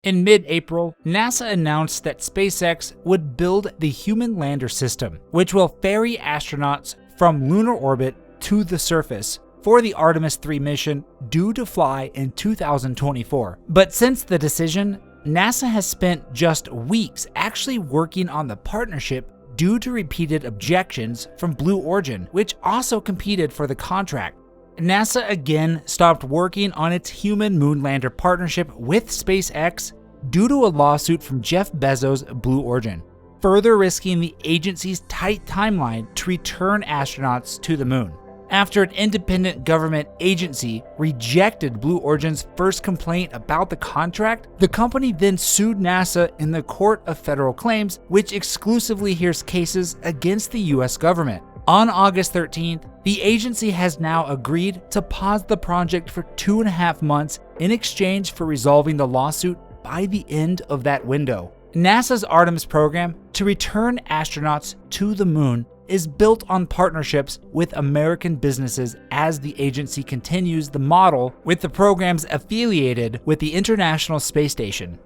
In mid-April, NASA announced that SpaceX would build the Human Lander System, which will ferry astronauts from lunar orbit to the surface for the Artemis 3 mission due to fly in 2024. But since the decision, NASA has spent just weeks actually working on the partnership due to repeated objections from Blue Origin, which also competed for the contract. NASA again stopped working on its human moonlander partnership with SpaceX due to a lawsuit from Jeff Bezos' Blue Origin, further risking the agency's tight timeline to return astronauts to the moon. After an independent government agency rejected Blue Origin's first complaint about the contract, the company then sued NASA in the Court of Federal Claims, which exclusively hears cases against the US government. On August 13th, the agency has now agreed to pause the project for 2.5 months in exchange for resolving the lawsuit by the end of that window. NASA's Artemis program to return astronauts to the moon is built on partnerships with American businesses as the agency continues the model with the programs affiliated with the International Space Station.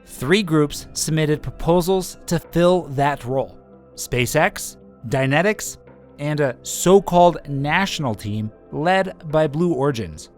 3 groups submitted proposals to fill that role: SpaceX, Dynetics, and a so-called national team led by Blue Origins.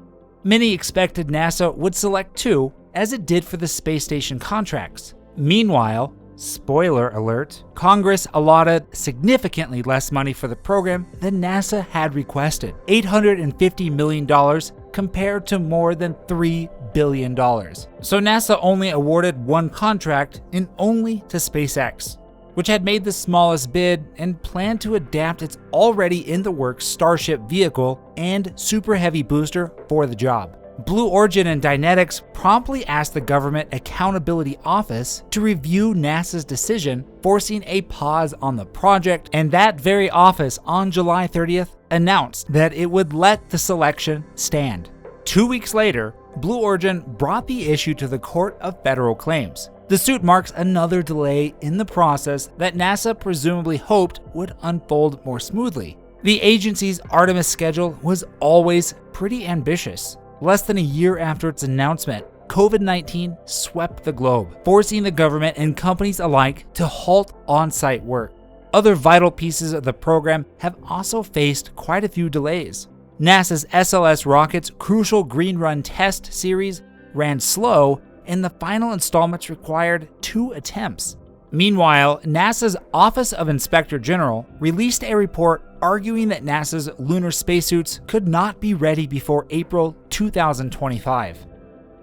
Many expected NASA would select 2, as it did for the space station contracts. Meanwhile, spoiler alert, Congress allotted significantly less money for the program than NASA had requested, $850 million compared to more than $3 billion. So NASA only awarded 1 contract, and only to SpaceX, which had made the smallest bid and planned to adapt its already in the works Starship vehicle and Super Heavy booster for the job. Blue Origin and Dynetics promptly asked the Government Accountability Office to review NASA's decision, forcing a pause on the project, and that very office on July 30th announced that it would let the selection stand. 2 weeks later, Blue Origin brought the issue to the Court of Federal Claims. The suit marks another delay in the process that NASA presumably hoped would unfold more smoothly. The agency's Artemis schedule was always pretty ambitious. Less than a year after its announcement, COVID-19 swept the globe, forcing the government and companies alike to halt on-site work. Other vital pieces of the program have also faced quite a few delays. NASA's SLS rocket's crucial Green Run test series ran slow, and the final installments required 2 attempts. Meanwhile, NASA's Office of Inspector General released a report arguing that NASA's lunar spacesuits could not be ready before April 2025.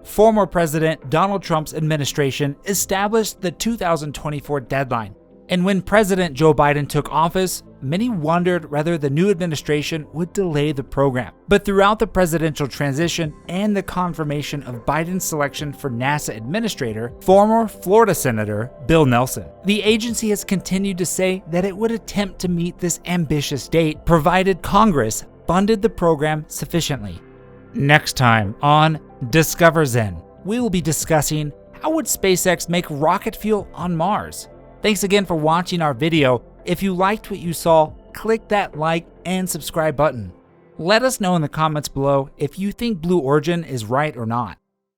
Former President Donald Trump's administration established the 2024 deadline, and when President Joe Biden took office, many wondered whether the new administration would delay the program. But throughout the presidential transition and the confirmation of Biden's selection for NASA administrator, former Florida Senator Bill Nelson, the agency has continued to say that it would attempt to meet this ambitious date, provided Congress funded the program sufficiently. Next time on Discover Zen, we will be discussing how would SpaceX make rocket fuel on Mars. Thanks again for watching our video. If you liked what you saw, click that like and subscribe button. Let us know in the comments below if you think Blue Origin is right or not.